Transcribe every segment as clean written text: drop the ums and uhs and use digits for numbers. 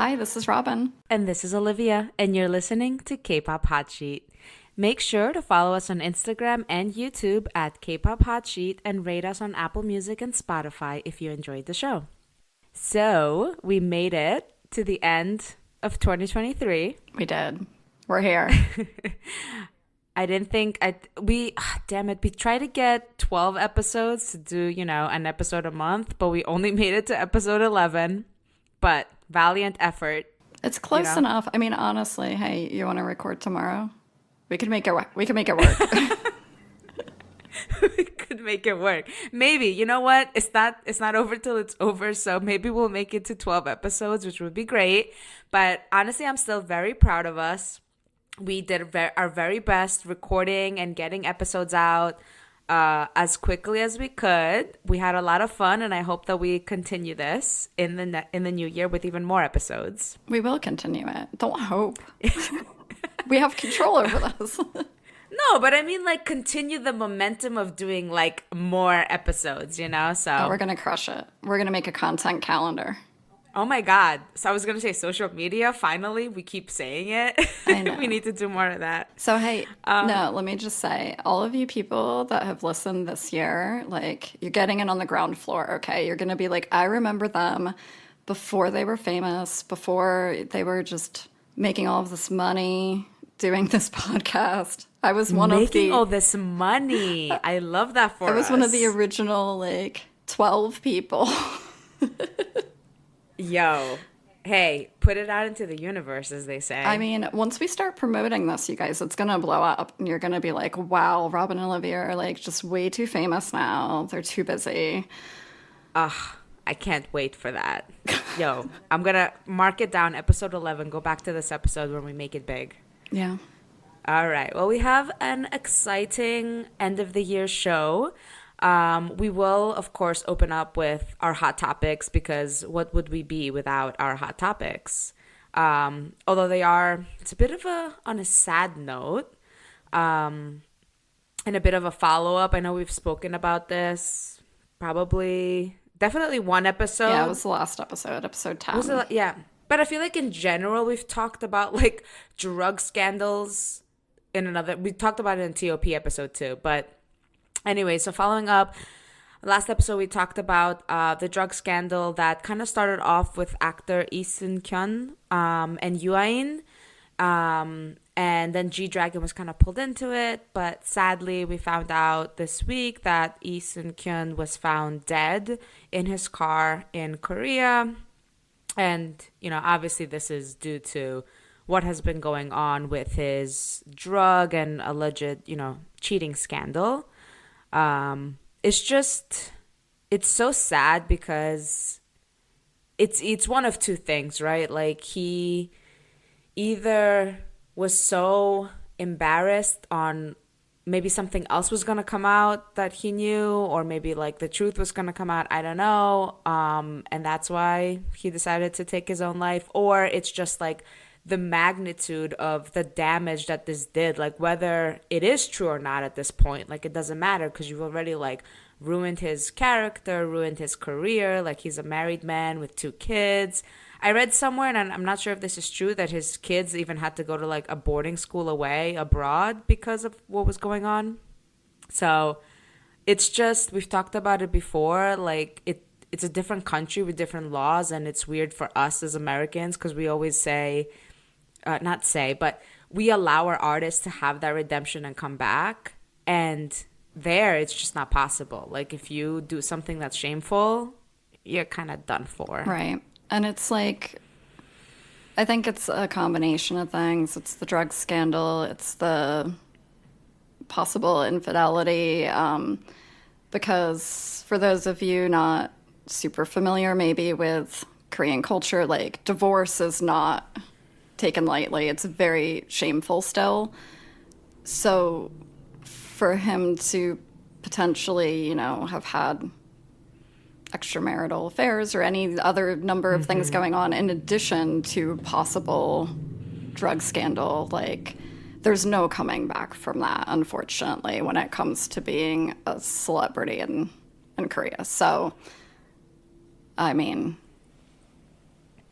Hi, this is Robyn. And this is Olivia, and you're listening to K-Pop Hot Sheet. Make sure to follow us on Instagram and YouTube at K-Pop Hot Sheet and rate us on Apple Music and Spotify if you enjoyed the show. So, we made it to the end of 2023. We did. We're here. I didn't think damn it, we tried to get 12 episodes to do, an episode a month, but we only made it to episode 11. But valiant effort. It's close enough. I mean, honestly, hey, you want to record tomorrow? We could make it work. We could make it work. We could make it work. Maybe. You know what? It's not over till it's over, so maybe we'll make it to 12 episodes, which would be great. But honestly, I'm still very proud of us. We did our very best recording and getting episodes out as quickly as we could. We had a lot of fun, and I hope that we continue this in the new year with even more episodes. We will continue it. Don't hope. We have control over this. No, but I mean, continue the momentum of doing, more episodes, So Oh, we're going to crush it. We're going to make a content calendar. Oh my God. So I was going to say social media. Finally, we keep saying it. I know. We need to do more of that. So, hey, no, let me just say, all of you people that have listened this year, you're getting in on the ground floor, okay? You're going to be like, I remember them before they were famous, before they were just making all of this money, doing this podcast. I was making all this money. I love that for us. I was one of the original, 12 people. Yo, hey, put it out into the universe, as they say. I mean, once we start promoting this, you guys, it's going to blow up. And you're going to be like, wow, Robyn and Olivia are just way too famous now. They're too busy. Ugh, I can't wait for that. Yo, I'm going to mark it down. Episode 11. Go back to this episode when we make it big. Yeah. All right. Well, we have an exciting end of the year show. We will, of course, open up with our hot topics because what would we be without our hot topics? Although it's a bit of on a sad note, and a bit of a follow-up. I know we've spoken about this definitely one episode. Yeah, it was the last episode 10. Yeah. But I feel like in general, we've talked about drug scandals we talked about it in TOP episode 2, but anyway, so following up, last episode we talked about the drug scandal that kind of started off with actor Lee Seung-kyun and Yoo-in, and then G-Dragon was kind of pulled into it. But sadly, we found out this week that Lee Seung-kyun was found dead in his car in Korea. And, obviously this is due to what has been going on with his drug and alleged, cheating scandal. It's so sad because it's one of two things, right? He either was so embarrassed on maybe something else was going to come out that he knew, or maybe the truth was going to come out. I don't know. And that's why he decided to take his own life, or it's just the magnitude of the damage that this did, whether it is true or not at this point, it doesn't matter because you've already ruined his character, ruined his career. He's a married man with 2 kids. I read somewhere, and I'm not sure if this is true, that his kids even had to go to a boarding school abroad because of what was going on. So it's just, we've talked about it before, it's a different country with different laws, and it's weird for us as Americans because we always but we allow our artists to have that redemption and come back, and there it's just not possible. If you do something that's shameful, you're kind of done for. Right. And it's I think it's a combination of things. It's the drug scandal, it's the possible infidelity, because for those of you not super familiar maybe with Korean culture, divorce is not taken lightly. It's very shameful still. So for him to potentially, have had extramarital affairs or any other number of things going on in addition to possible drug scandal, there's no coming back from that, unfortunately, when it comes to being a celebrity in Korea. So, I mean,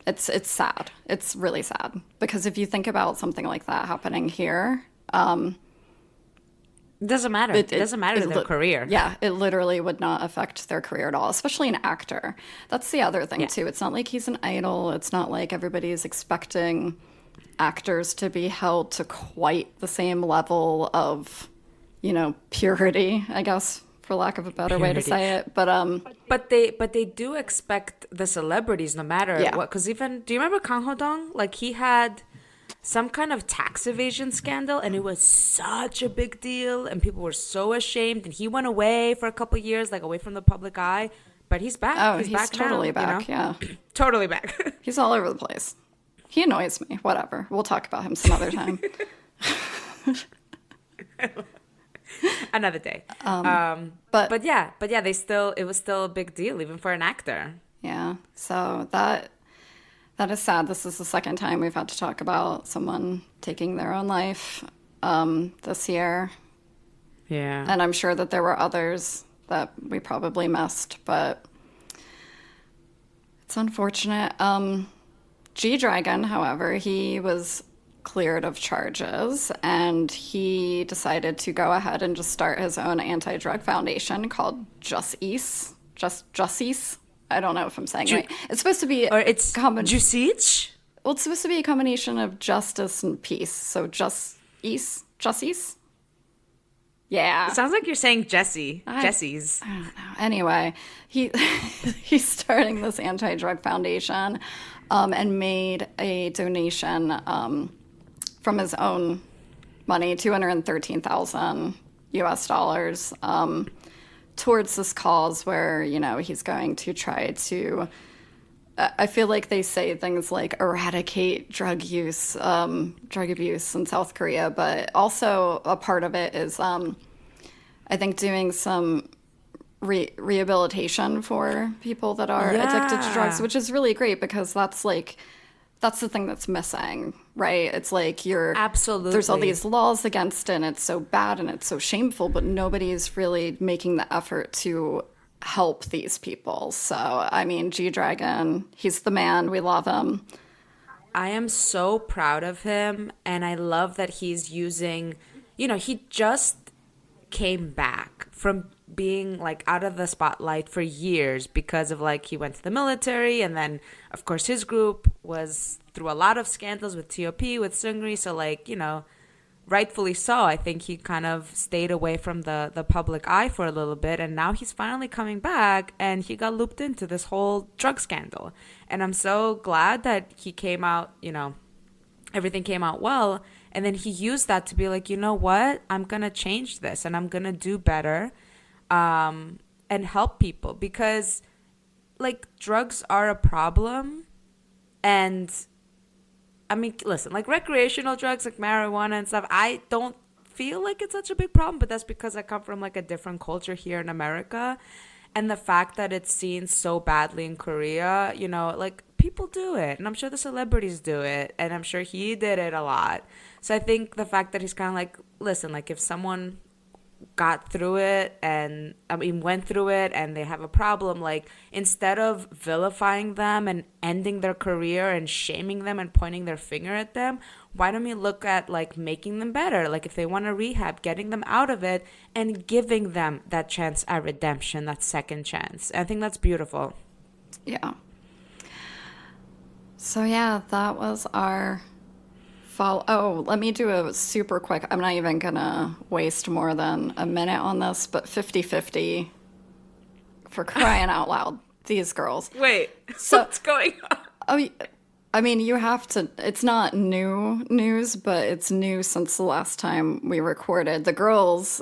It's sad. It's really sad because if you think about something like that happening here, It doesn't matter. it It it, doesn't matter to it their li- career. yeah, it literally would not affect their career at all, especially an actor. That's the other thing Yeah. too. It's not like he's an idol. It's not like everybody's expecting actors to be held to quite the same level of, purity, I guess, for lack of a better way to Purity. say it. But they do expect the celebrities no matter Yeah. what. Because even, do you remember Kang Ho Dong? Like he had some kind of tax evasion scandal, and it was such a big deal, and people were so ashamed. And he went away for a couple of years, like away from the public eye. But he's back. Oh, He's he's back now. totally back. Yeah. Totally back. He's all over the place. He annoys me. Whatever. We'll talk about him some other time. Another day. But But yeah, it was still a big deal, even for an actor. yeah, so that is sad. This is the second time we've had to talk about someone taking their own life this year. Yeah. And I'm sure that there were others that we probably missed, but it's unfortunate. G Dragon, however, he was cleared of charges and he decided to go ahead and just start his own anti-drug foundation called Justice. I don't know if I'm saying it right. It's supposed to be Or it's common. Jusic? Well, it's supposed to be a combination of justice and peace. So Justice. Yeah. It sounds like you're saying Jesse. I- Jesse's. I don't know. Anyway, he he's starting this anti-drug foundation, and made a donation from his own money, 213,000 US dollars, towards this cause where he's going to try to. I feel like they say things like eradicate drug abuse in South Korea, but also a part of it is, I think, doing some rehabilitation for people that are addicted to drugs, Yeah. which is really great because that's the thing that's missing, right? It's like there's all Absolutely. these laws against it, and it's so bad and it's so shameful, but nobody's really making the effort to help these people. So, I mean, G Dragon, he's the man. We love him. I am so proud of him, and I love that he's using, he just came back from being like out of the spotlight for years because of like he went to the military, and then of course his group was through a lot of scandals with TOP, with Seungri, so like, rightfully so. I think he kind of stayed away from the public eye for a little bit, and now he's finally coming back, and he got looped into this whole drug scandal. And I'm so glad that he came out, everything came out well. And then he used that to be like, you know what? I'm going to change this and I'm going to do better, and help people because, like, drugs are a problem. And I mean, listen, like recreational drugs like marijuana and stuff, I don't feel like it's such a big problem, but that's because I come from like a different culture here in America. And the fact that it's seen so badly in Korea, like people do it. And I'm sure the celebrities do it. And I'm sure he did it a lot. So I think the fact that he's kind of like, listen, like if someone got through it and went through it and they have a problem, like instead of vilifying them and ending their career and shaming them and pointing their finger at them, why don't we look at like making them better? Like if they want to rehab, getting them out of it and giving them that chance at redemption, that second chance. I think that's beautiful. Yeah. So yeah, that was our follow. Oh, let me do a super quick. I'm not even gonna waste more than a minute on this, but 50-50 for crying out loud. These girls. Wait, So- what's going on? Oh, I mean, you have to. It's not new news, but it's new since the last time we recorded. The girls,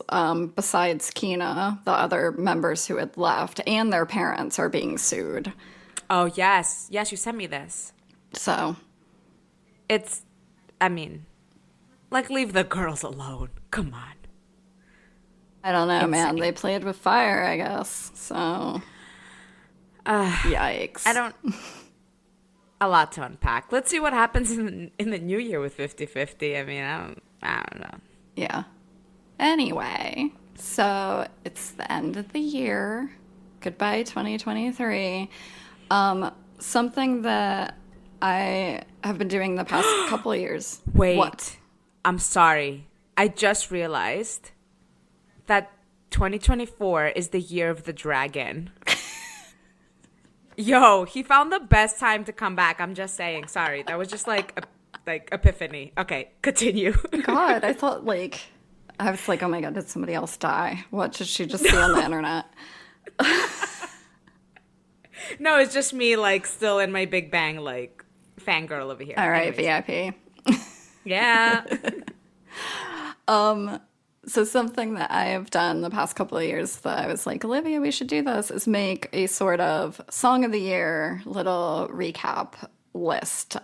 besides Kina, the other members who had left, and their parents are being sued. Oh, yes. Yes, you sent me this. So, It's, I mean, like leave the girls alone. Come on. I don't know, man. Insane. They played with fire, I guess. So, yikes. I don't. A lot to unpack. Let's see what happens in the new year with 50-50. I mean, I don't know. Yeah. Anyway, so it's the end of the year. Goodbye, 2023. Something that I have been doing the past couple of years. What? Wait, I'm sorry. I just realized that 2024 is the year of the dragon. Yo, he found the best time to come back. I'm just saying. Sorry. That was just like epiphany. Okay, continue. God, I was like, oh my God, did somebody else die? What did she just see on the internet? No, it's just me like still in my Big Bang like fangirl over here. All right, Anyways. VIP. Yeah. So something that I have done the past couple of years that I was like, Olivia, we should do this, is make a sort of song of the year little recap list.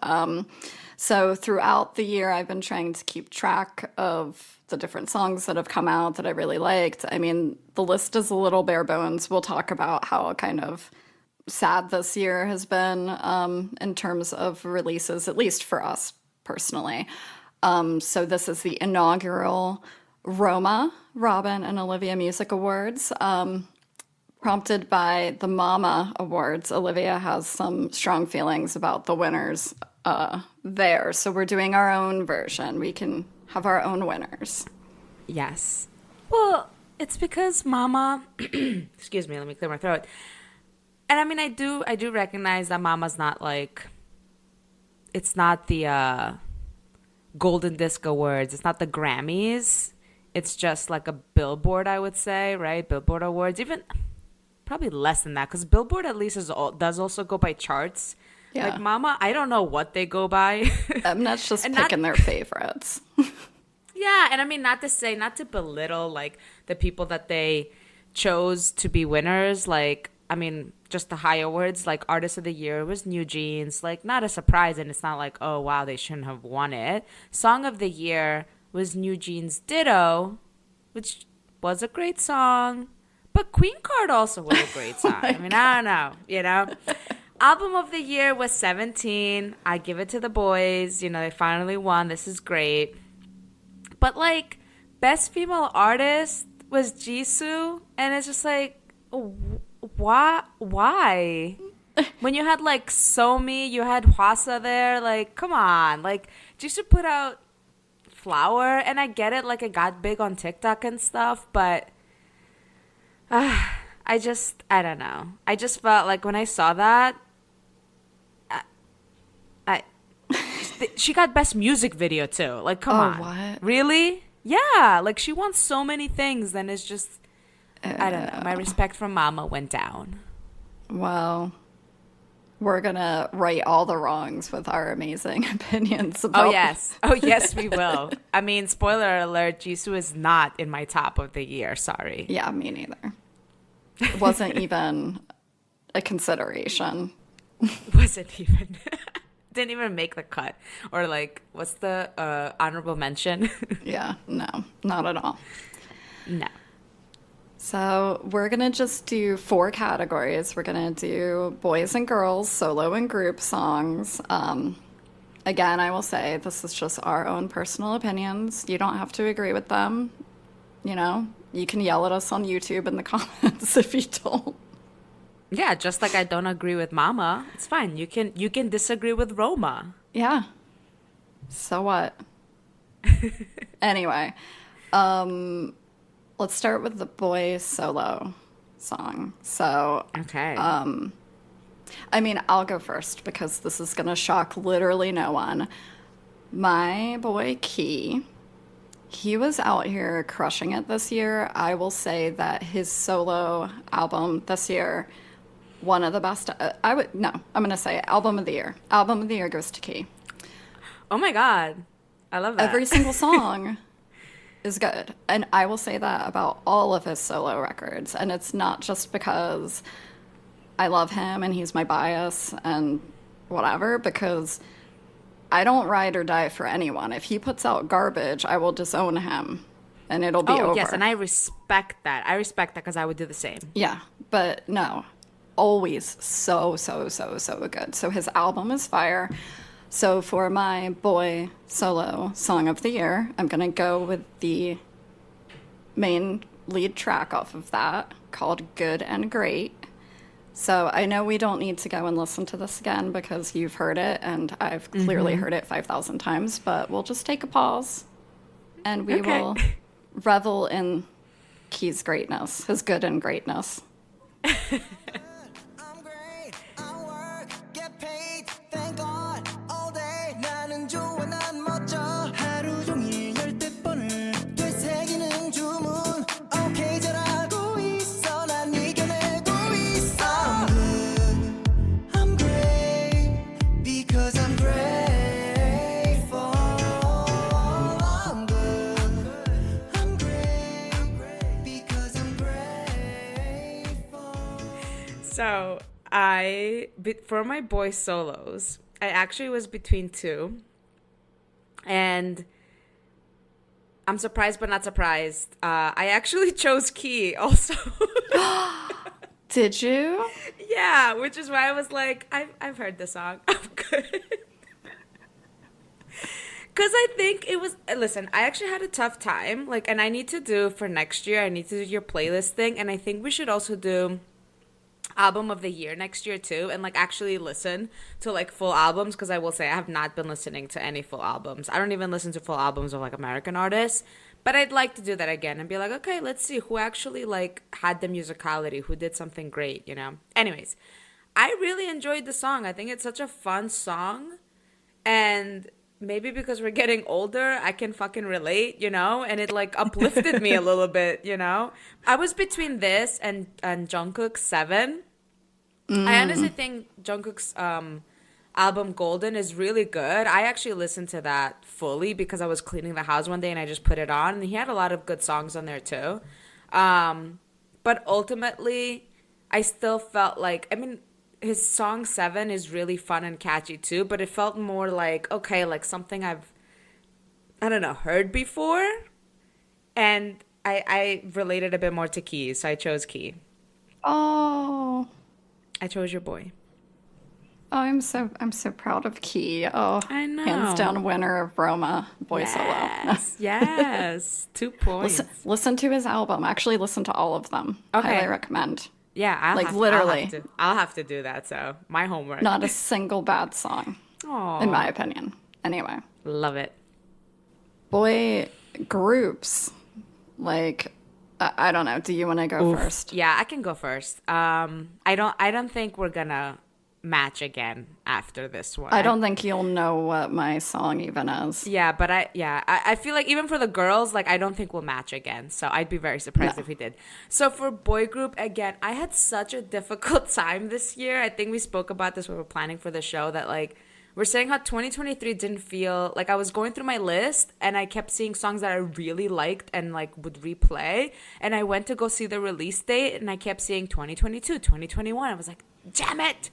So throughout the year, I've been trying to keep track of the different songs that have come out that I really liked. I mean, the list is a little bare bones. We'll talk about how kind of sad this year has been in terms of releases, at least for us personally. So this is the inaugural Robyn, and Olivia Music Awards. Prompted by the Mama Awards, Olivia has some strong feelings about the winners there. So we're doing our own version. We can have our own winners. Yes. Well, it's because Mama, excuse me, let me clear my throat. And I mean, I do recognize that Mama's not like, it's not the Golden Disc Awards. It's not the Grammys. It's just like a Billboard, I would say, right? Billboard Awards, even probably less than that, because Billboard at least does also go by charts. Yeah. Like Mama, I don't know what they go by. That's just picking their favorites. Yeah, and I mean, not to belittle like the people that they chose to be winners. Like, I mean, just the high awards, like Artist of the Year was New Jeans. Like, not a surprise, and it's not like, oh wow, they shouldn't have won it. Song of the Year was New Jeans Ditto, which was a great song. But Queen Card also was a great song. I mean, I don't know, you know? Album of the Year was 17. I give it to the boys. You know, they finally won. This is great. But, like, Best Female Artist was Jisoo. And it's just like, why? When you had, like, Somi, you had Hwasa there. Like, come on. Like, Jisoo put out Flower. And I get it. Like, it got big on TikTok and stuff. But I don't know. I just felt like when I saw that, she got best music video too. Like, come on. What? Really? Yeah. Like, she won so many things. Then it's just, I don't know. My respect for Mama went down. Well, we're going to right all the wrongs with our amazing opinions about. Oh, yes. Oh, yes, we will. I mean, spoiler alert, Jisoo is not in my top of the year. Sorry. Yeah, me neither. It wasn't even a consideration. Wasn't even. Didn't even make the cut. Or like, what's the honorable mention? Yeah, no, not at all. No. So we're going to just do 4 categories. We're going to do boys and girls, solo and group songs. Again, I will say this is just our own personal opinions. You don't have to agree with them. You know, you can yell at us on YouTube in the comments if you don't. Yeah, just like I don't agree with Mama. It's fine. You can disagree with Roma. Yeah. So what? Anyway, let's start with the boy solo song. So, Okay. I mean, I'll go first because this is going to shock literally no one. My boy Key, he was out here crushing it this year. I will say that his solo album this year, one of the best. I'm going to say album of the year. Album of the year goes to Key. Oh my God. I love that. Every single song is good. And I will say that about all of his solo records. And it's not just because I love him and he's my bias and whatever, because I don't ride or die for anyone. If he puts out garbage, I will disown him and it'll be over. Yes, and I respect that. I respect that because I would do the same. Yeah, but no, always so good. So his album is fire. So for my boy solo song of the year, I'm going to go with the main lead track off of that called Good and Great. So I know we don't need to go and listen to this again because you've heard it and I've clearly Mm-hmm. heard it 5,000 times, but we'll just take a pause and we Okay. will revel in Key's greatness, his good and greatness. I'm great. I work, get paid. Thank God. All day 나는 좋아 난 멋져. 하루 종일 10번을 되새기는 주문. Okay 잘하고 있어. 난 이겨내고 있어. I'm great because I'm grateful. I'm good. I'm great because I'm grateful. So for my boy solos, I actually was between two, and I'm surprised but not surprised. I actually chose Key also. Did you? Yeah, which is why I was like, I've heard the song. I'm good. Because I think it was, listen, I actually had a tough time. Like, and I need to do for next year, I need to do your playlist thing. And I think we should also do album of the year next year too. And like actually listen to like full albums. Because I will say I have not been listening to any full albums. I don't even listen to full albums of like American artists. But I'd like to do that again and be like, okay, let's see who actually like had the musicality, who did something great, you know? Anyways, I really enjoyed the song. I think it's such a fun song. And maybe because we're getting older, I can fucking relate, you know? And it like uplifted me a little bit, you know? I was between this and Jungkook's Seven. I honestly think Jungkook's album Golden is really good. I actually listened to that fully because I was cleaning the house one day and I just put it on. And he had a lot of good songs on there too. But ultimately, I still felt like, I mean, his song Seven is really fun and catchy too, but it felt more like, okay, like something I don't know, heard before. And I related a bit more to Key, so I chose Key. Oh, I chose your boy. oh, I'm so proud of Key. Oh, I hands know. down winner of Roma boy solo. Yes, yes. 2 points. Listen to his album. Actually, listen to all of them. Okay. Highly recommend. Yeah, Like literally, I'll have to do that. So my homework. not a single bad song, in my Oh, opinion. Anyway, love it. boy groups. Like, I don't know. Do you want to go first? Yeah, I can go first. I don't think we're gonna match again after this one. I don't think you'll know what my song even is. Yeah, but I feel like even for the girls, like I don't think we'll match again. So I'd be very surprised No. if we did. So for boy group again, I had such a difficult time this year. I think we spoke about this when we were planning for the show that like we're saying how 2023 didn't feel like I was going through my list and I kept seeing songs that I really liked and like would replay. And I went to go see the release date and I kept seeing 2022, 2021. I was like, damn it.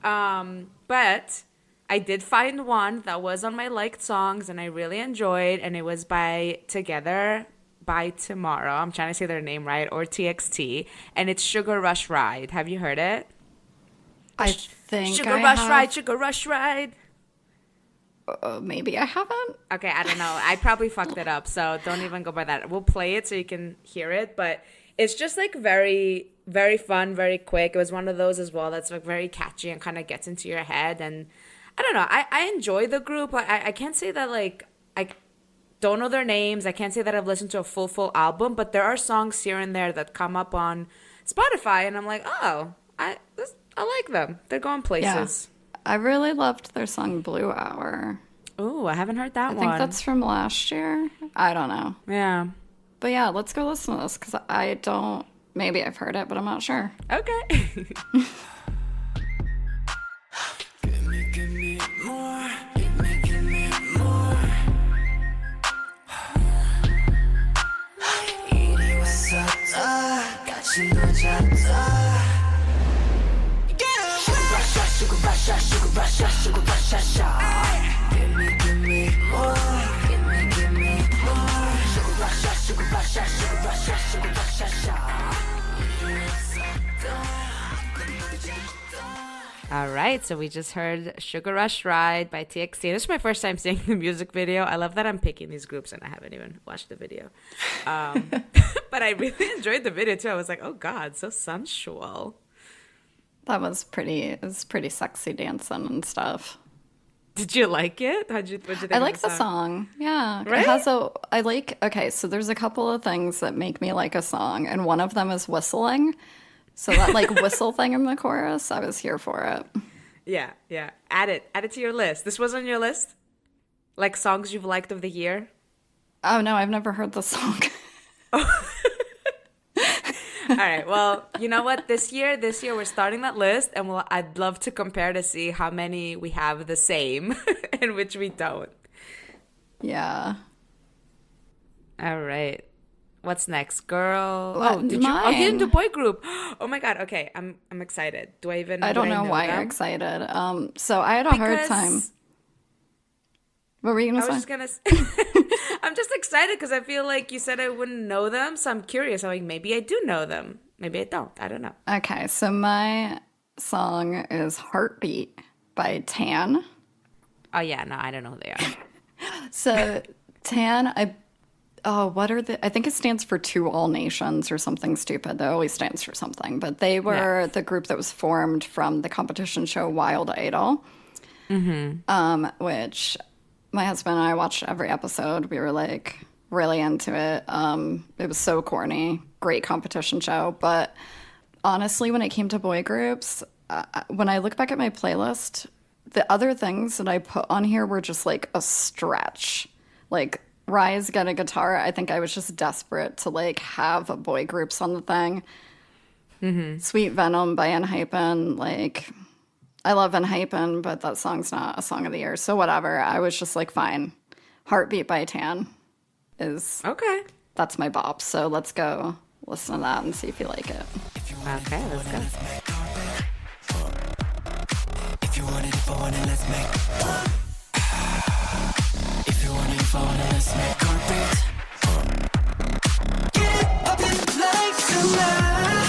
But I did find one that was on my liked songs and I really enjoyed, and it was by Together by Tomorrow. I'm trying to say their name right, or TXT, and it's Sugar Rush Ride. Have you heard it? I think Sugar I Rush have. Ride, Sugar Rush Ride. Maybe I haven't. Okay, I don't know. I probably fucked it up, so don't even go by that. We'll play it so you can hear it, but it's just like very, very fun, very quick. It was one of those as well that's like very catchy and kind of gets into your head. And I don't know. I enjoy the group. I can't say that like I don't know their names. I can't say that I've listened to a full album, but there are songs here and there that come up on Spotify, and I'm like, oh, I like them. They're going Yeah. places. I really loved their song Blue Hour. Ooh, I haven't heard that I one. think that's from last year. I don't know. Yeah. But yeah, let's go listen to this because I don't. Maybe I've heard it, but I'm not sure. Okay. Give me more. Give me more. 이리 왔었다. 같이 놀자다. Sugar rush, sugar rush, sugar rush, sugar rush. Give me more. Give me more. Sugar rush, sugar rush, sugar rush, sugar rush, All right, so we just heard Sugar Rush Ride by TXT. This is my first time seeing the music video. I love that I'm picking these groups and I haven't even watched the video. But I really enjoyed the video too. I was like, oh God, so sensual. It was pretty sexy dancing and stuff. Did you like it? What'd you I think of the like the song? song. Yeah. Right? Okay, so there's a couple of things that make me like a song, and one of them is whistling. So that like whistle thing in the chorus, I was here for it. Yeah, yeah. Add it to your list. This was on your list? Like songs you've liked of the year? Oh no, I've never heard the song. All right. Well, you know what? This year we're starting that list, and I'd love to compare to see how many we have the same and which we don't. Yeah. All right. What's next, girl? Well, Oh, did you? Oh, you didn't do mine. boy group. Oh my God. Okay, I'm excited. Do I even? I Would don't I know know why you're them? excited. So I had a hard time. Because What were you I gonna was say? just gonna. I'm just excited because I feel like you said I wouldn't know them, so I'm curious. I'm like, maybe I do know them. Maybe I don't. I don't know. Okay, so my song is Heartbeat by Tan. Oh yeah, no, I don't know who they are. So Tan, what are the, I think it stands for To All Nations or something stupid. That always stands for something. But they Yeah. were the group that was formed from the competition show Wild Idol, which my husband and I watched every episode. We were like really into it. It was so corny, great competition show. But honestly, when it came to boy groups, when I look back at my playlist, the other things that I put on here were just like a stretch. Like Rise Get a Guitar, I think I was just desperate to like have a boy groups on the thing. Sweet Venom by Enhypen, like I love Enhypen, but that song's not a song of the year. So whatever. I was just like, fine. Heartbeat by Tan is Okay. that's my bop. So let's go listen to that and see if you like it. Okay, let's go. If you want it, if I want it, let's make. If you want it, if I want it, let's make heartbeat. Get up in like tonight.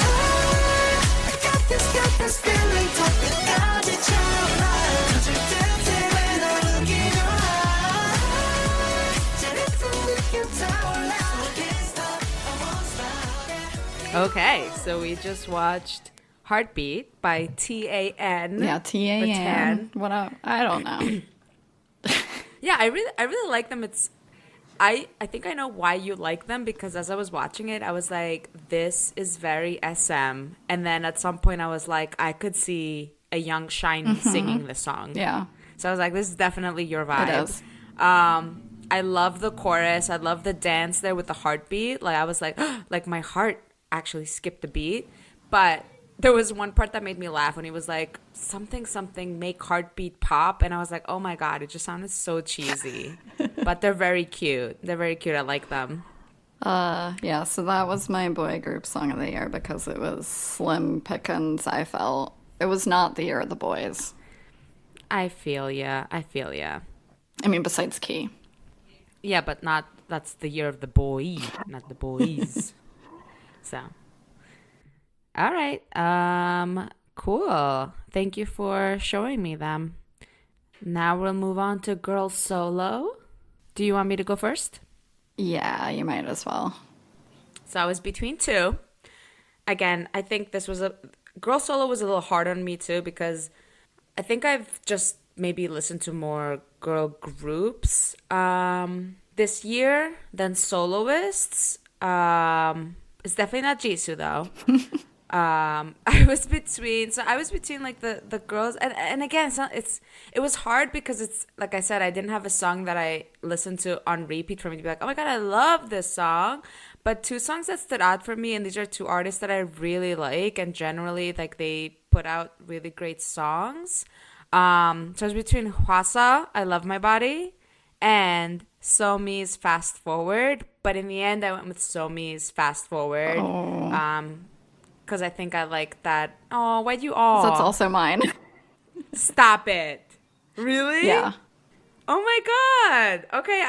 Got this feeling, talking out each other. 'Cause you're dancing when I look in your eyes. 재밌어, we can tower now. Can't stop, I won't stop. Okay, so we just watched Heartbeat by TAN. Yeah, or TAN. Tan. What up? I don't know. Yeah, I really like them. I think I know why you like them because as I was watching it, I was like, this is very SM. And then at some point I was like, I could see a young Shiny singing the song. Yeah, So I was like, this is definitely your vibe. it is. I love the chorus. I love the dance there with the heartbeat. Like I was like, like my heart actually skipped a beat. But there was one part that made me laugh when he was like, something, something, make heartbeat pop. And I was like, oh my God, it just sounded so cheesy. But they're very cute. They're very cute. I like them. Yeah, so that was my boy group song of the year because it was slim pickings, I felt. It was not the year of the boys. I feel ya. I feel ya. I mean, besides Key. Yeah, but that's the year of the boy, not the boys. So. All right. Cool. Thank you for showing me them. Now we'll move on to girl solo. Do you want me to go first? Yeah, you might as well. So I was between two. Again, I think girl solo was a little hard on me too because I think I've just maybe listened to more girl groups this year than soloists. It's definitely not Jisoo though. I was between like the girls and again it was hard because it's like I said I didn't have a song that I listened to on repeat for me to be like, oh my God, I love this song. But two songs that stood out for me, and these are two artists that I really like, and generally like they put out really great songs. So I was between Hwasa, I Love My Body, and Somi's Fast Forward, but in the end I went with Somi's Fast Forward. Because I think I like that. Oh, why'd you all? That's also mine. Stop it. Really? Yeah. Oh my God. Okay,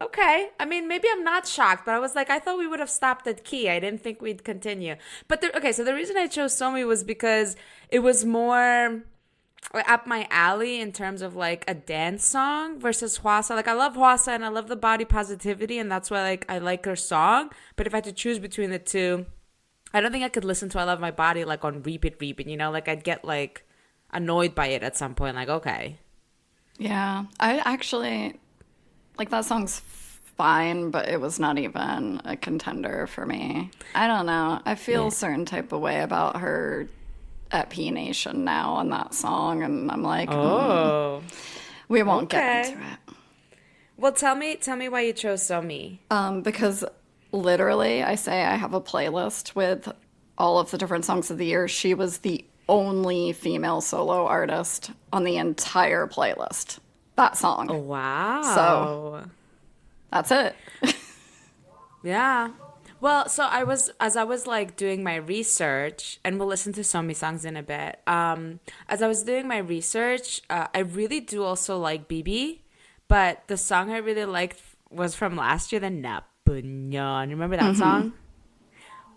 okay. I mean, maybe I'm not shocked, but I was like, I thought we would have stopped at Key. I didn't think we'd continue. But okay, so the reason I chose Somi was because it was more up my alley in terms of like a dance song versus Hwasa. Like I love Hwasa and I love the body positivity, and that's why like I like her song. But if I had to choose between the two, I don't think I could listen to I Love My Body like on repeat, you know? Like I'd get like annoyed by it at some point. Like, okay. Yeah, I actually like that song's fine, but it was not even a contender for me. I don't know. I feel Yeah. a certain type of way about her at P Nation now on that song, and I'm like, Oh, we won't get okay. into it. Well, tell me why you chose So Me. Because literally, I say I have a playlist with all of the different songs of the year. She was the only female solo artist on the entire playlist. That Oh, song. So wow. that's it. Yeah. Well, so as I was like doing my research, and we'll listen to So Me songs in a bit. As I was doing my research, I really do also like BB, but the song I really liked was from last year, the Napunyon. Remember that song?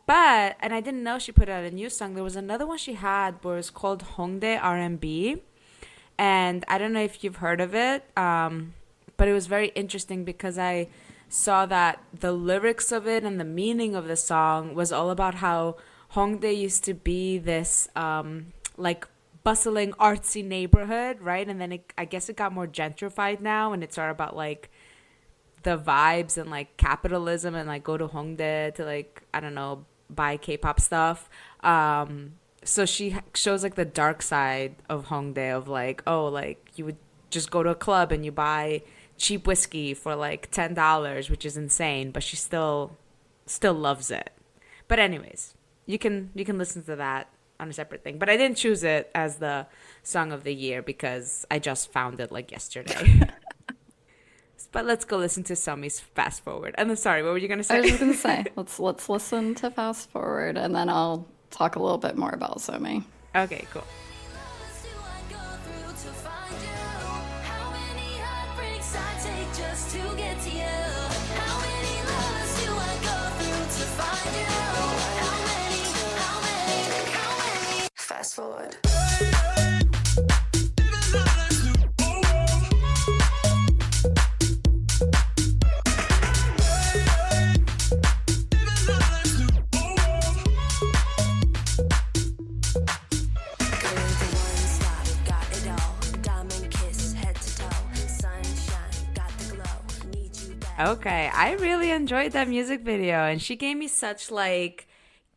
But, and I didn't know she put out a new song. There was another one she had where it was called Hongdae R&B. And I don't know if you've heard of it, but it was very interesting because I saw that the lyrics of it and the meaning of the song was all about how Hongdae used to be this like bustling artsy neighborhood, right? And then I guess it got more gentrified now, and it's all about like the vibes and like capitalism and like go to Hongdae to like, I don't know, buy K-pop stuff. So she shows like the dark side of Hongdae of like, oh, like you would just go to a club and you buy cheap whiskey for like $10, which is insane, but she still loves it. But anyways, you can listen to that on a separate thing. But I didn't choose it as the song of the year because I just found it like yesterday. But let's go listen to Somi's Fast Forward. And then, sorry, what were you gonna I was say? just gonna say, let's listen to Fast Forward, and then I'll talk a little bit more about Somi. Okay, cool. Do I go through to find you? How many heartbreaks I take just to get to you? How many lovers do I go through to find you? How many? Fast forward. Okay, I really enjoyed that music video, and she gave me such like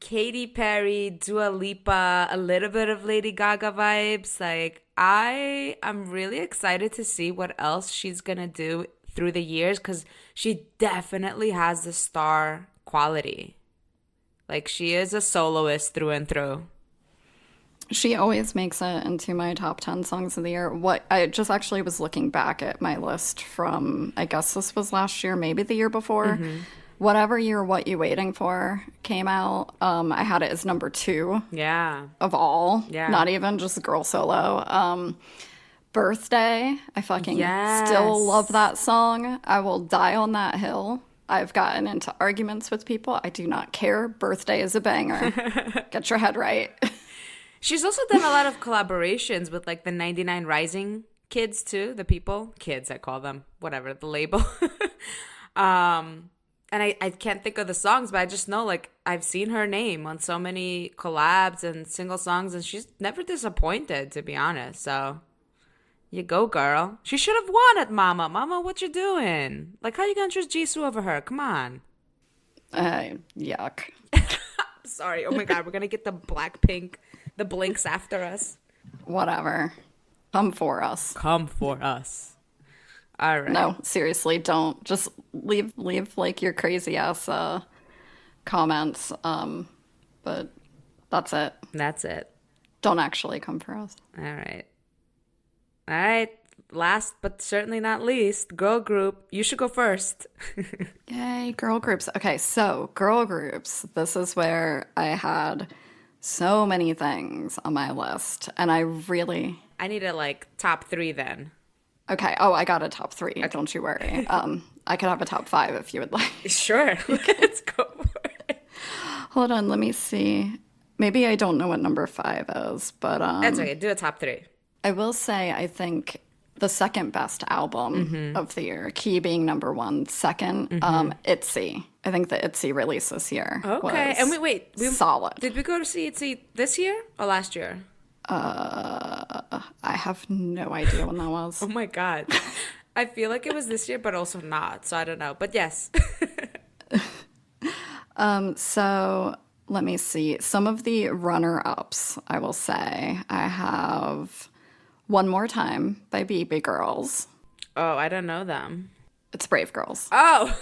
Katy Perry, Dua Lipa, a little bit of Lady Gaga vibes. Like, I am really excited to see what else she's gonna do through the years because she definitely has the star quality. Like, she is a soloist through and through. She always makes it into my top 10 songs of the year. What I just actually was looking back at my list from, I guess this was last year, maybe the year before. Whatever year What You Waiting For came out, I had it as number 2 Yeah. of all. Yeah. Not even just girl solo. Birthday, I fucking Yes. still love that song. I will die on that hill. I've gotten into arguments with people. I do not care. Birthday is a banger. Get your head right. She's also done a lot of collaborations with like the 99 Rising kids too, the people, kids I call them, whatever, the label. And I can't think of the songs, but I just know like I've seen her name on so many collabs and single songs, and she's never disappointed, to be honest. So you go, girl. She should have won at Mama. Mama, what you doing? Like, how you gonna choose Jisoo over her? Come on. Yuck. Sorry. Oh my God, we're gonna get the Blackpink, the Blinks after us. Whatever. Come for us. Come for us. All right. No, seriously, don't. Just leave like your crazy ass comments. But that's it. That's it. Don't actually come for us. All right. All right. Last but certainly not least, girl group. You should go first. Yay, girl groups. Okay, so girl groups. This is where I had so many things on my list, and I really. I need a like top 3 then. Okay. Oh, I got a top 3. Don't you worry. I could have a top 5 if you would like. Sure. Let's go for it. Hold on, let me see. Maybe I don't know what number 5 is, but That's okay. Do a top 3. I will say I think the second best album of the year, Key being number 1, second, ITZY. I think the ITZY release this year Okay. was And wait, solid. did we go to see ITZY this year or last year? I have no idea when that was. Oh my God. I feel like it was this year, but also not. So I don't know. But yes. So let me see. Some of the runner-ups, I will say. I have One More Time by BB Girls. Oh, I don't know them. It's Brave Girls. Oh.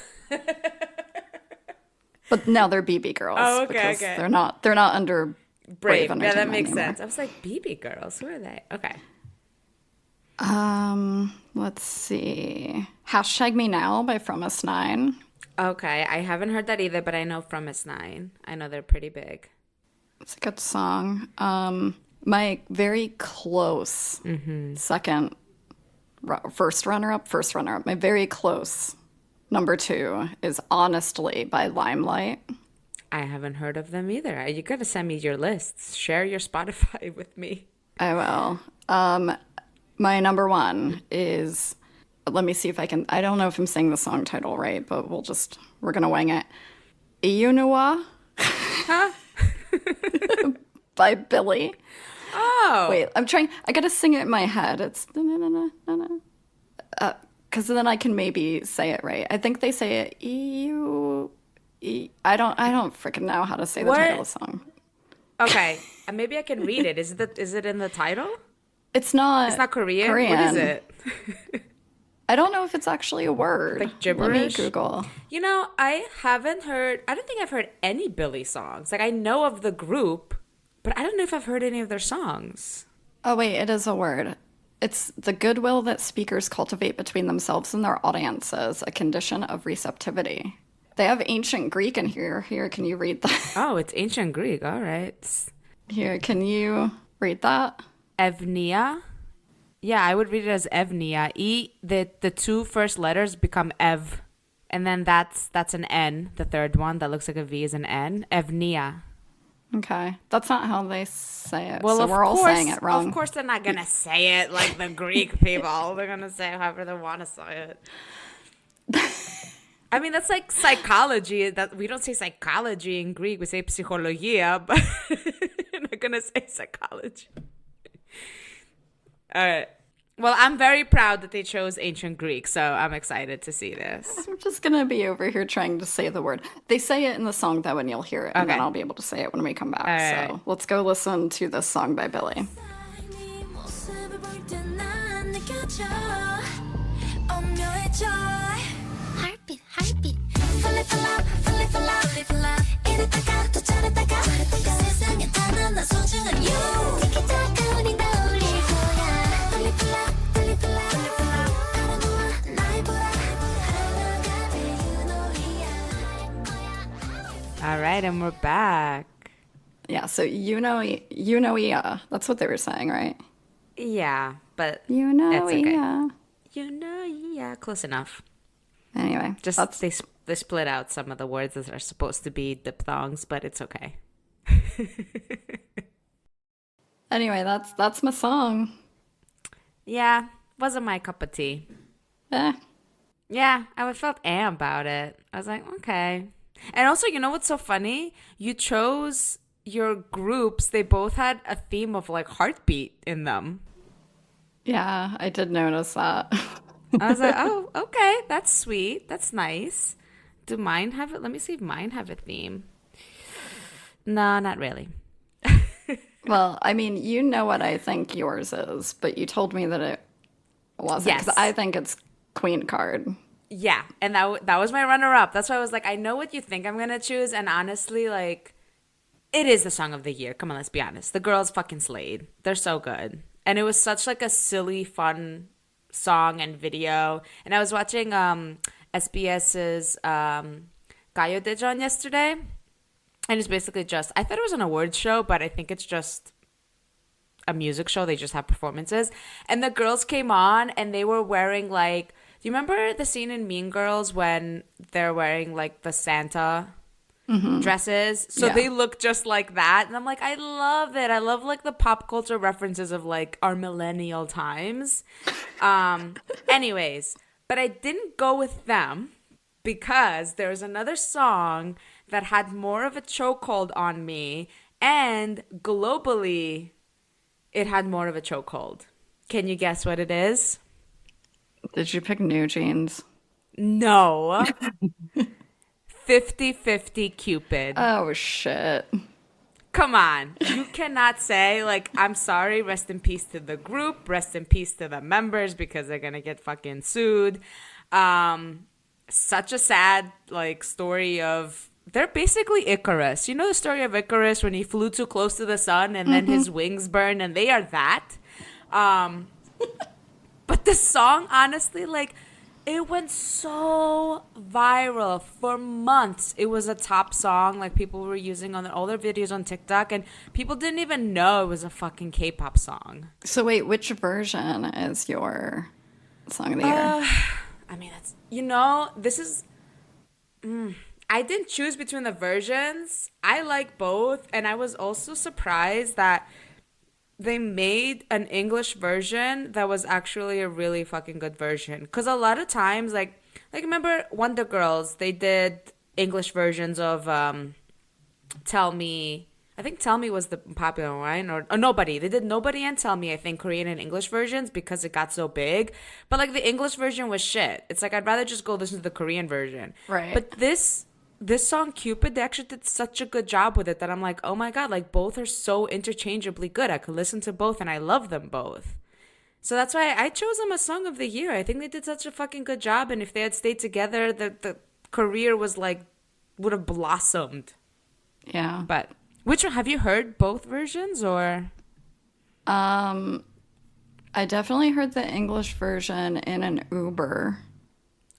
But now they're BB Girls. Oh, okay, because okay. they're not under Brave Yeah, that Entertainment makes anymore. sense. I was like, BB Girls. Who are they? Okay. Let's see. Hashtag Me Now by From Us 9. Okay. I haven't heard that either, but I know From Us 9. I know they're pretty big. It's a good song. My very close first runner-up. My very close number 2 is Honestly by Limelight. I haven't heard of them either. You got to send me your lists. Share your Spotify with me. I will. My number 1 is, let me see if I can, I don't know if I'm saying the song title right, but we're going to wing it. Iyunuwa by Billy. Oh. Wait, I got to sing it in my head. It's, because then I can maybe say it right. I think they say it, I don't freaking know how to say the title of the song. Okay. Maybe I can read it. Is it in the title? It's not. It's not Korean? What is it? I don't know if it's actually a word. Like Let me gibberish? Google. You know, I don't think I've heard any Billy songs. Like, I know of the group, but I don't know if I've heard any of their songs. Oh, wait, it is a word. It's the goodwill that speakers cultivate between themselves and their audiences, a condition of receptivity. They have ancient Greek in here. Here, can you read that? Oh, it's ancient Greek. All right. Here, can you read that? Evnia. Yeah, I would read it as Evnia. The two first letters become Ev. And then that's an N. The third one that looks like a V is an N. Evnia. Okay. That's not how they say it. Well, so of we're all course, saying it wrong. Of course they're not going to say it like the Greek people. They're going to say however they want to say it. I mean, that's like psychology. That we don't say psychology in Greek. We say psychologia, but you're not going to say psychology. All right. Well, I'm very proud that they chose ancient Greek, so I'm excited to see this. I'm just going to be over here trying to say the word. They say it in the song, though, and you'll hear it. And then I'll be able to say it when we come back. right. So let's go listen to this song by Billy. 네 모습을 볼 때 난 느껴져 오묘해져 Heartbeat, heartbeat Fall in love, fall in love, fall in love 이랬다가 또 저랬다가 세상에 단 하나 소중한 you 티키타카 우린 다 어울릴 거야 Fall in love, fall in love, fall in love 알아놓아 날 보라 하나가 돼 you know 할 거야 All right, and we're back. Yeah, so yeah. That's what they were saying, right? Yeah, but You know, it's okay. yeah. You know, yeah, close enough. Anyway, Just that's, they split out some of the words that are supposed to be diphthongs, but it's okay. anyway, that's my song. Yeah, wasn't my cup of tea. Eh. Yeah, I felt about it. I was like, okay. And also, you know what's so funny? You chose your groups. They both had a theme of like heartbeat in them. Yeah, I did notice that. I was like, oh, okay, that's sweet. That's nice. Do mine have it? Let me see if mine have a theme. No, not really. Well, I mean, you know what I think yours is, but you told me that it wasn't. Yes. 'Cause I think it's Queen Card. Yeah, and that was my runner-up. That's why I was like, I know what you think I'm gonna choose, and honestly, like, it is the song of the year. Come on, let's be honest. The girls fucking slayed. They're so good, and it was such like a silly, fun song and video. And I was watching SBS's Gayo Dejon yesterday, and it's basically just, I thought it was an awards show, but I think it's just a music show. They just have performances, and the girls came on, and they were wearing like, do you remember the scene in Mean Girls when they're wearing like the Santa dresses? So Yeah. they look just like that. And I'm like, I love it. I love like the pop culture references of like our millennial times. Anyways, but I didn't go with them because there's another song that had more of a chokehold on me, and globally, it had more of a chokehold. Can you guess what it is? Did you pick New Jeans? No. 50-50 Cupid. Oh, shit. Come on. You cannot say, like, I'm sorry, rest in peace to the group, rest in peace to the members because they're going to get fucking sued. Such a sad, like, story of, they're basically Icarus. You know the story of Icarus when he flew too close to the sun and then his wings burned, and they are that. But the song, honestly, like, it went so viral for months. It was a top song, like people were using on all their videos on TikTok, and people didn't even know it was a fucking K-pop song. So wait, which version is your song of the year? I mean, that's, this is, I didn't choose between the versions. I like both, and I was also surprised that they made an English version that was actually a really fucking good version. Because a lot of times, like remember Wonder Girls, they did English versions of Tell Me. I think Tell Me was the popular one, or Nobody. They did Nobody and Tell Me, I think, Korean and English versions because it got so big. But like the English version was shit. It's like I'd rather just go listen to the Korean version. Right. But this song, Cupid, they actually did such a good job with it that I'm like, oh my God, like both are so interchangeably good. I could listen to both and I love them both. So that's why I chose them as Song of the Year. I think they did such a fucking good job. And if they had stayed together, the career was like, would have blossomed. Yeah. But which one, have you heard both versions or? I definitely heard the English version in an Uber.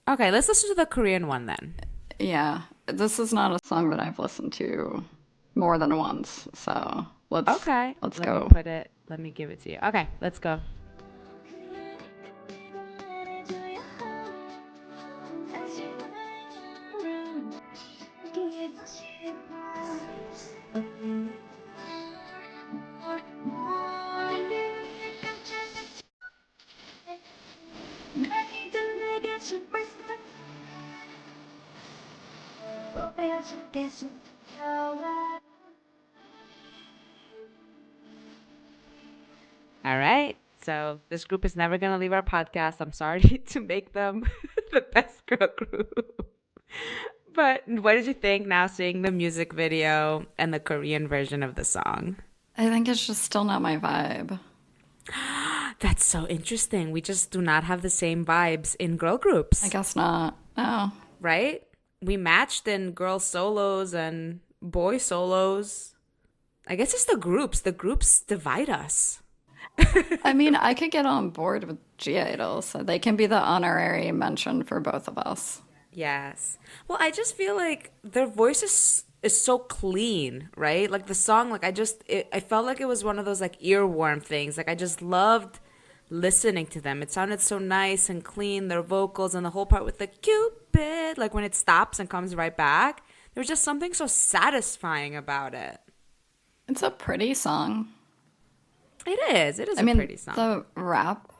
Okay, let's listen to the Korean one then. Yeah. This is not a song that I've listened to more than once. So let's Okay. Let's Let go. me put it. Let me give it to you. Okay, let's go. All right. So this group is never going to leave our podcast. I'm sorry to make them the best girl group. But what did you think now seeing the music video and the Korean version of the song? I think it's just still not my vibe. That's so interesting. We just do not have the same vibes in girl groups. I guess not. Oh. Right? We matched in girl solos and boy solos. I guess it's the groups. The groups divide us. I mean, I could get on board with G-Idol, so they can be the honorary mention for both of us. Yes. Well, I just feel like their voice is so clean, right? Like the song, like I felt like it was one of those like earworm things. Like I just loved listening to them. It sounded so nice and clean, their vocals and the whole part with the Cupid, like when it stops and comes right back. There was just something so satisfying about it. It's a pretty song. It is. It is I a mean, pretty song. the rap.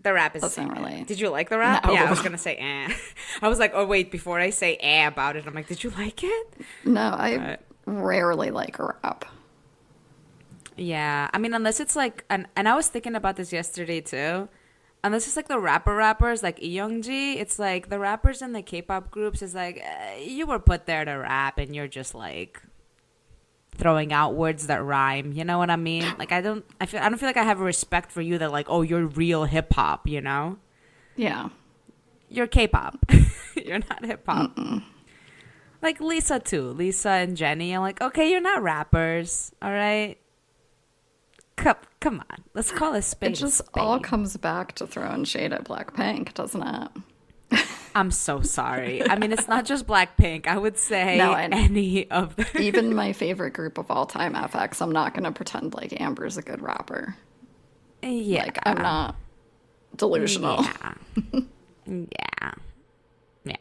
The rap is Doesn't really. Did you like the rap? No. Yeah, I was gonna say eh. I was like, oh wait, before I say eh about it, I'm like, did you like it? No, I rarely like rap. Yeah, I mean, unless it's like, and I was thinking about this yesterday too. Unless it's like the rappers like Youngji, it's like the rappers in the K-pop groups is like you were put there to rap and you're just like throwing out words that rhyme. You know what I mean? Like I don't feel like I have a respect for you that like, oh, you're real hip hop. You know? Yeah. You're K-pop. You're not hip hop. Like Lisa too. Lisa and Jenny. I'm like, okay, you're not rappers. All right. Come on. Let's call a spade. It just all comes back to throwing shade at Blackpink, doesn't it? I'm so sorry. I mean, it's not just Blackpink. I would say No, any of them. Even my favorite group of all time, FX, I'm not going to pretend like Amber's a good rapper. Yeah. Like, I'm not delusional. Yeah. Yeah. Yeah.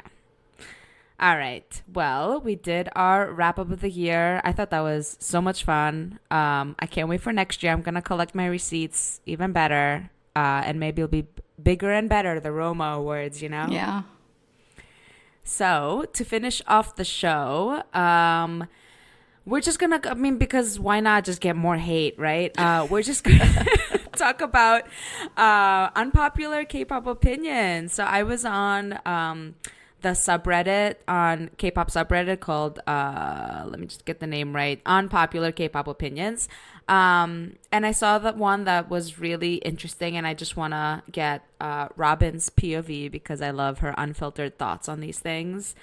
All right. Well, we did our wrap up of the year. I thought that was so much fun. I can't wait for next year. I'm going to collect my receipts even better. And maybe it'll be bigger and better, the Roma Awards, you know? Yeah. So to finish off the show, we're just gonna, I mean, because why not just get more hate, right? We're just gonna talk about unpopular K-pop opinions. So I was on the subreddit, on K-pop subreddit called, let me just get the name right, Unpopular K-pop Opinions. And I saw that one that was really interesting, and I just want to get Robyn's POV because I love her unfiltered thoughts on these things.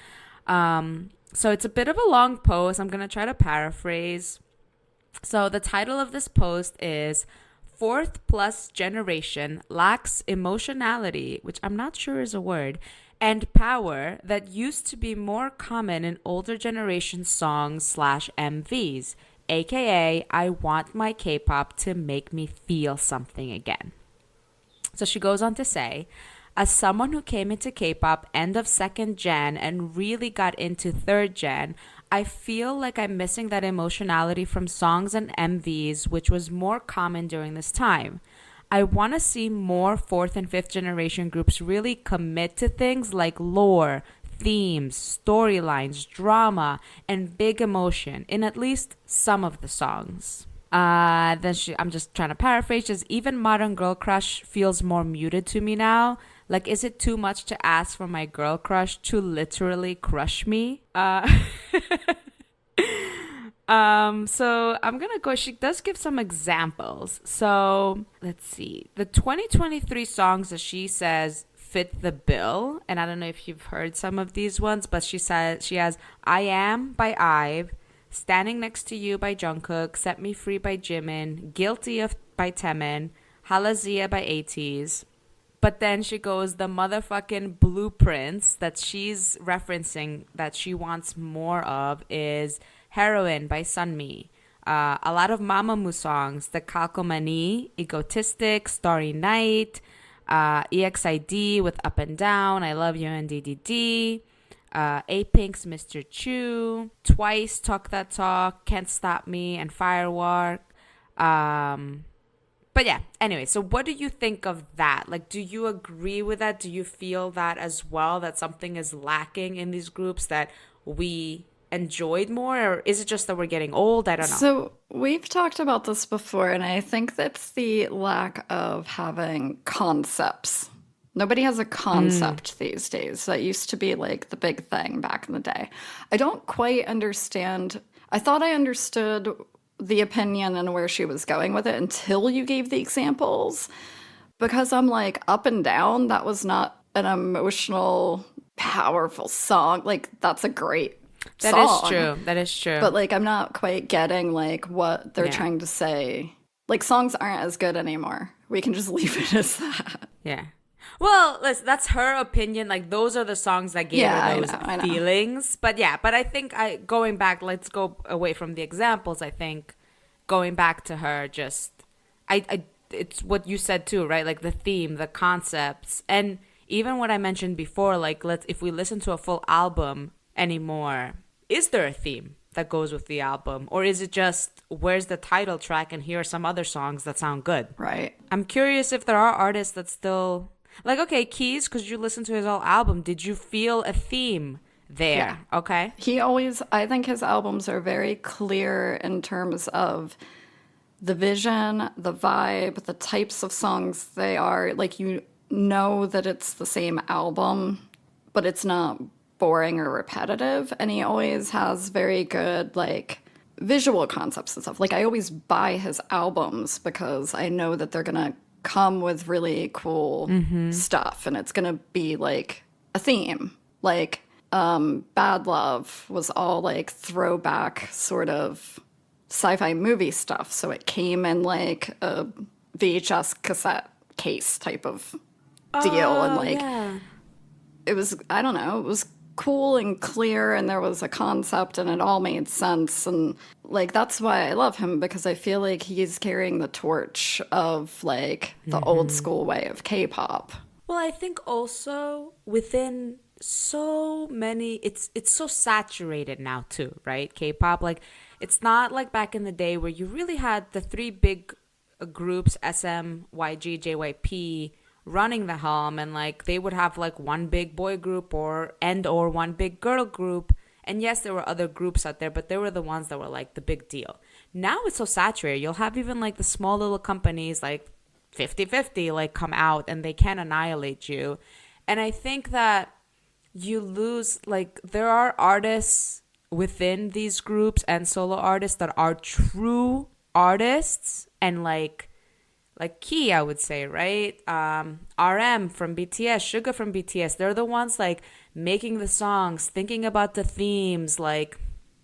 So it's a bit of a long post. I'm going to try to paraphrase. So the title of this post is Fourth Plus Generation Lacks Emotionality, which I'm not sure is a word, and power that used to be more common in older generation songs/MVs, aka I want my K-pop to make me feel something again. So she goes on to say, as someone who came into K-pop end of second gen and really got into third gen, I feel like I'm missing that emotionality from songs and MVs, which was more common during this time. I want to see more fourth and fifth generation groups really commit to things like lore, themes, storylines, drama, and big emotion in at least some of the songs. I'm just trying to paraphrase, just even Modern Girl Crush feels more muted to me now. Like, is it too much to ask for my girl crush to literally crush me? So I'm gonna go. She does give some examples. So let's see. The 2023 songs that she says fit the bill, and I don't know if you've heard some of these ones, but she says she has "I Am" by IVE, "Standing Next to You" by Jungkook, "Set Me Free" by Jimin, "Guilty" by Taemin, "Halazia" by ATEEZ. But then she goes, the motherfucking blueprints that she's referencing that she wants more of is Heroine by Sunmi. A lot of Mamamoo songs, the Kalkomani, Egotistic, Starry Night, EXID with Up and Down, I Love You and DDD, A-Pink's Mr. Chu, Twice, Talk That Talk, Can't Stop Me, and Firework. But yeah, anyway, so what do you think of that? Like, do you agree with that? Do you feel that as well, that something is lacking in these groups that we enjoyed more? Or is it just that we're getting old? I don't know. So we've talked about this before, and I think that's the lack of having concepts. Nobody has a concept these days. That used to be like the big thing back in the day. I don't quite understand. I thought I understood the opinion and where she was going with it until you gave the examples, because I'm like, Up and Down, that was not an emotional, powerful song. Like, that's a great That song. is true. That is true. But like, I'm not quite getting like what they're trying to say. Like, songs aren't as good anymore. We can just leave it as that. Yeah. Well, listen, that's her opinion. Like, those are the songs that gave her those I know. feelings. But yeah, but I think going back, let's go away from the examples. I think going back to her, just it's what you said too, right? Like the theme, the concepts, and even what I mentioned before. Like, if we listen to a full album anymore, is there a theme that goes with the album, or is it just where's the title track and here are some other songs that sound good? Right. I'm curious if there are artists that still. Like, okay, Keys, because you listened to his whole album, did you feel a theme there? Yeah. Okay. I think his albums are very clear in terms of the vision, the vibe, the types of songs they are. Like, you know that it's the same album, but it's not boring or repetitive. And he always has very good, like, visual concepts and stuff. Like, I always buy his albums because I know that they're going to come with really cool stuff, and it's gonna be like a theme. Like Bad Love was all like throwback sort of sci-fi movie stuff, so it came in like a VHS cassette case type of deal, and like it was, I don't know, it was cool and clear, and there was a concept, and it all made sense. And like, that's why I love him, because I feel like he's carrying the torch of like the old school way of K-pop. Well, I think also within so many, it's so saturated now too, right? K-pop, like, it's not like back in the day where you really had the three big groups, SM, YG, JYP, running the helm, and like they would have like one big boy group or one big girl group. And yes, there were other groups out there, but they were the ones that were like the big deal. Now it's so saturated. You'll have even like the small little companies like 50-50 like come out and they can annihilate you. And I think that you lose, like, there are artists within these groups and solo artists that are true artists, and like Key, I would say, right? RM from BTS, Suga from BTS, they're the ones like making the songs, thinking about the themes, like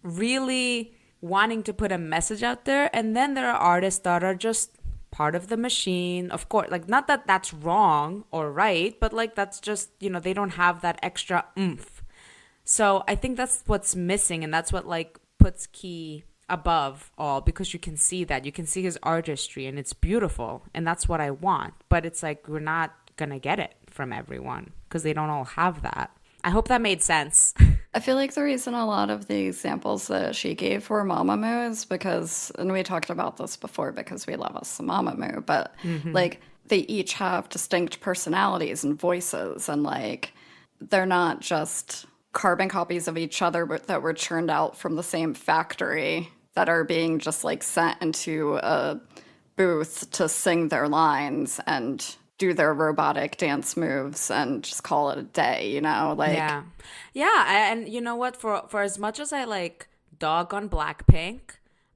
really wanting to put a message out there. And then there are artists that are just part of the machine, of course, like, not that that's wrong or right, but like that's just, you know, they don't have that extra oomph. So I think that's what's missing, and that's what like puts Key above all, because you can see his artistry and it's beautiful, and that's what I want. But it's like we're not gonna get it from everyone because they don't all have that. I hope that made sense. I feel like the reason a lot of the examples that she gave were Mamamoo is because, and we talked about this before because we love us some Mamamoo, but like they each have distinct personalities and voices, and like they're not just carbon copies of each other but that were churned out from the same factory that are being just like sent into a booth to sing their lines and do their robotic dance moves and just call it a day, you know? Like, and you know what, for as much as I like dog on Blackpink,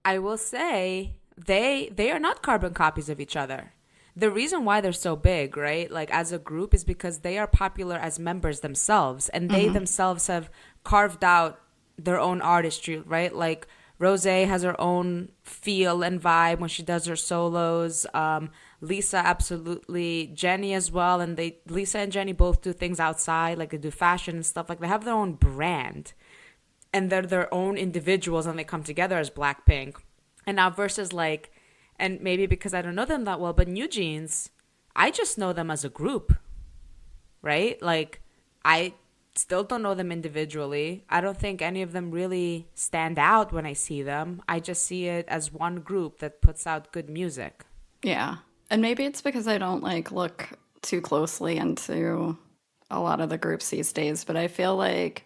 I will say they are not carbon copies of each other. The reason why they're so big, right, like as a group, is because they are popular as members themselves, and they themselves have carved out their own artistry, right? Like Rosé has her own feel and vibe when she does her solos. Lisa, absolutely. Jenny as well. And Lisa and Jenny both do things outside, like they do fashion and stuff. Like they have their own brand, and they're their own individuals, and they come together as Blackpink. And now versus like, and maybe because I don't know them that well, but New Jeans, I just know them as a group, right? Like I still don't know them individually. I don't think any of them really stand out when I see them. I just see it as one group that puts out good music. yeah. And maybe it's because I don't like look too closely into a lot of the groups these days, but I feel like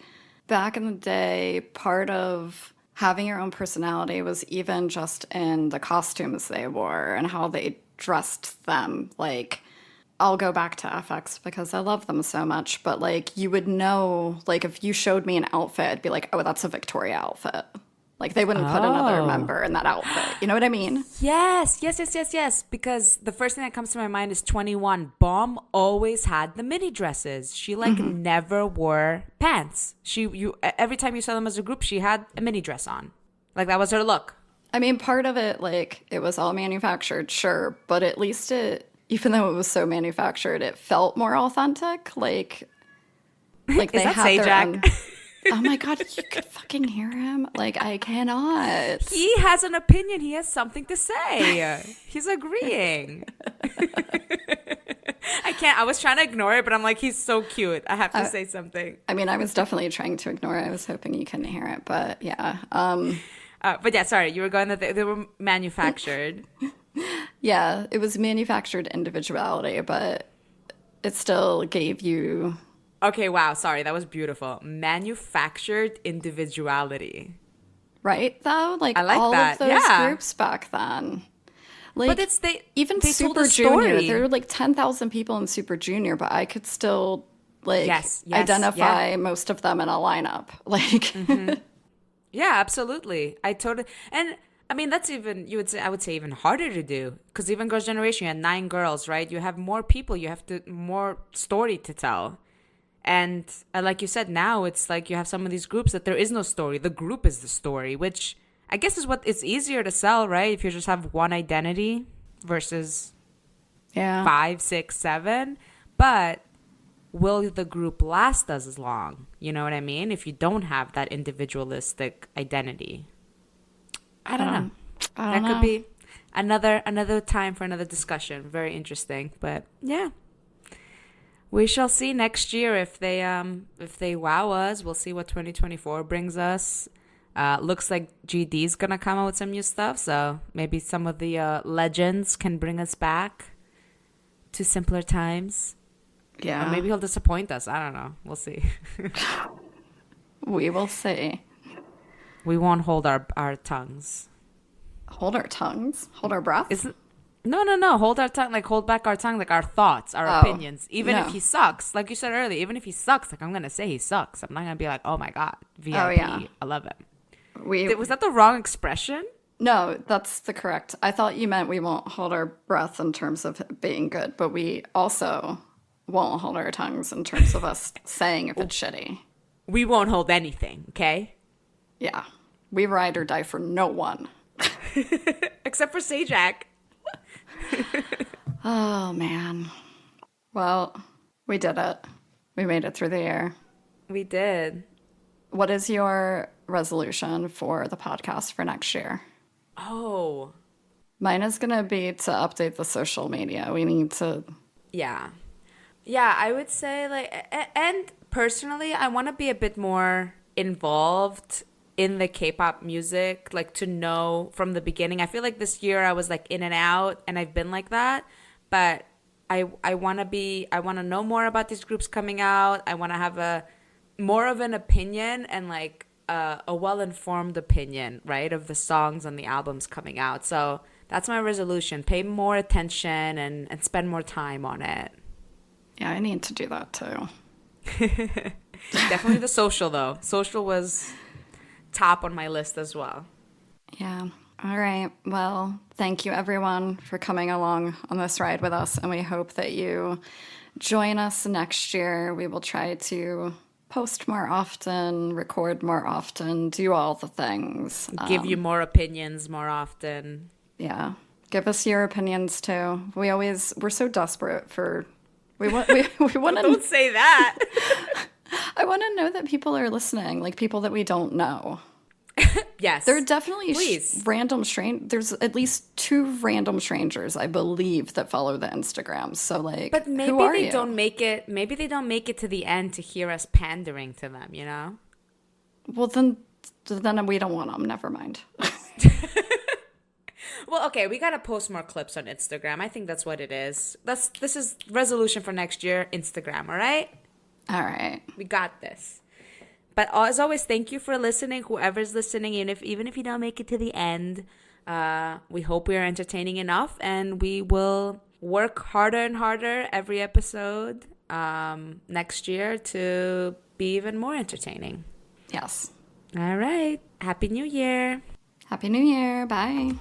back in the day, part of having your own personality was even just in the costumes they wore and how they dressed them. Like, I'll go back to FX because I love them so much, but like you would know, like if you showed me an outfit, I'd be like, oh, that's a Victoria outfit. Like they wouldn't put another member in that outfit. You know what I mean? Yes. Because the first thing that comes to my mind is 21. Bomb always had the mini dresses. She like never wore pants. Every time you saw them as a group, she had a mini dress on. Like that was her look. I mean, part of it, like it was all manufactured, sure, but at least even though it was so manufactured, it felt more authentic. Like they Is that had their Sajak? own. Oh my God, you could fucking hear him. Like, I cannot. He has an opinion. He has something to say. He's agreeing. I can't. I was trying to ignore it, but I'm like, he's so cute. I have to say something. I mean, I was definitely trying to ignore it. I was hoping you couldn't hear it, but yeah. But yeah, sorry. You were going that they were manufactured. Yeah, it was manufactured individuality, but it still gave you... Okay, wow. Sorry. That was beautiful. Manufactured individuality. Right, though? Like, I like all that. of those groups back then. Like, But even they told Super a Junior, story. there were like 10,000 people in Super Junior, but I could still like Yes, identify most of them in a lineup. Like, Yeah, absolutely. And I mean, that's even, I would say even harder to do, because even Girls' Generation, you had 9 girls, right? You have more people, more story to tell. And like you said, now it's like you have some of these groups that there is no story. The group is the story, which I guess is what it's easier to sell, right? If you just have one identity versus 5, 6, 7. But will the group last as long? You know what I mean? If you don't have that individualistic identity. I don't know. That could be another time for another discussion. Very interesting. But yeah. We shall see next year if they wow us. We'll see what 2024 brings us. Looks like GD's gonna come out with some new stuff, so maybe some of the legends can bring us back. to simpler times. Yeah. Or maybe he'll disappoint us. I don't know. We'll see. We will see. We won't hold our tongues. Hold our tongues? Hold our breath? Isn't No. Hold our tongue, like hold back our tongue, like our thoughts, our Oh, opinions. Even no. if he sucks, like you said earlier, even if he sucks, like I'm gonna say he sucks. I'm not gonna be like, oh my god, VIP, yeah. I love him. We Was that the wrong expression? No, that's the correct. I thought you meant we won't hold our breath in terms of it being good, but we also won't hold our tongues in terms of us saying if it's shitty. We won't hold anything, okay? Yeah. We ride or die for no one. Except for Sajak. Oh, man. Well, we did it. We made it through the year. We did. What is your resolution for the podcast for next year? Oh, Mine is going to be to update the social media. We need to. yeah. Yeah, I would say and personally, I want to be a bit more involved in the K-pop music, like to know from the beginning. I feel like this year I was like in and out and I've been like that, but I want to know more about these groups coming out. I want to have a more of an opinion and like a well-informed opinion, right, of the songs and the albums coming out. So that's my resolution. Pay more attention and spend more time on it. Yeah, I need to do that too. Definitely the social, though. Social was top on my list as well. Yeah. All right. Well, thank you everyone for coming along on this ride with us. And we hope that you join us next year. We will try to post more often, record more often, do all the things. Give you more opinions more often. Yeah. Give us your opinions too. We're so desperate for, we want to, Don't say that. I want to know that people are listening, like people that we don't know. Yes. There are definitely Please. There's at least 2 random strangers, I believe, that follow the Instagram. So like, But maybe who are they you? don't make it. Maybe they don't make it to the end to hear us pandering to them. You know. Well, then we don't want them. Never mind. Well, okay, we gotta post more clips on Instagram. I think that's what it is. This is resolution for next year. Instagram. All right. All right. We got this. But as always, thank you for listening. Whoever's listening, even if you don't make it to the end, we hope we are entertaining enough, and we will work harder and harder every episode next year to be even more entertaining. Yes. All right. Happy New Year. Happy New Year. Bye.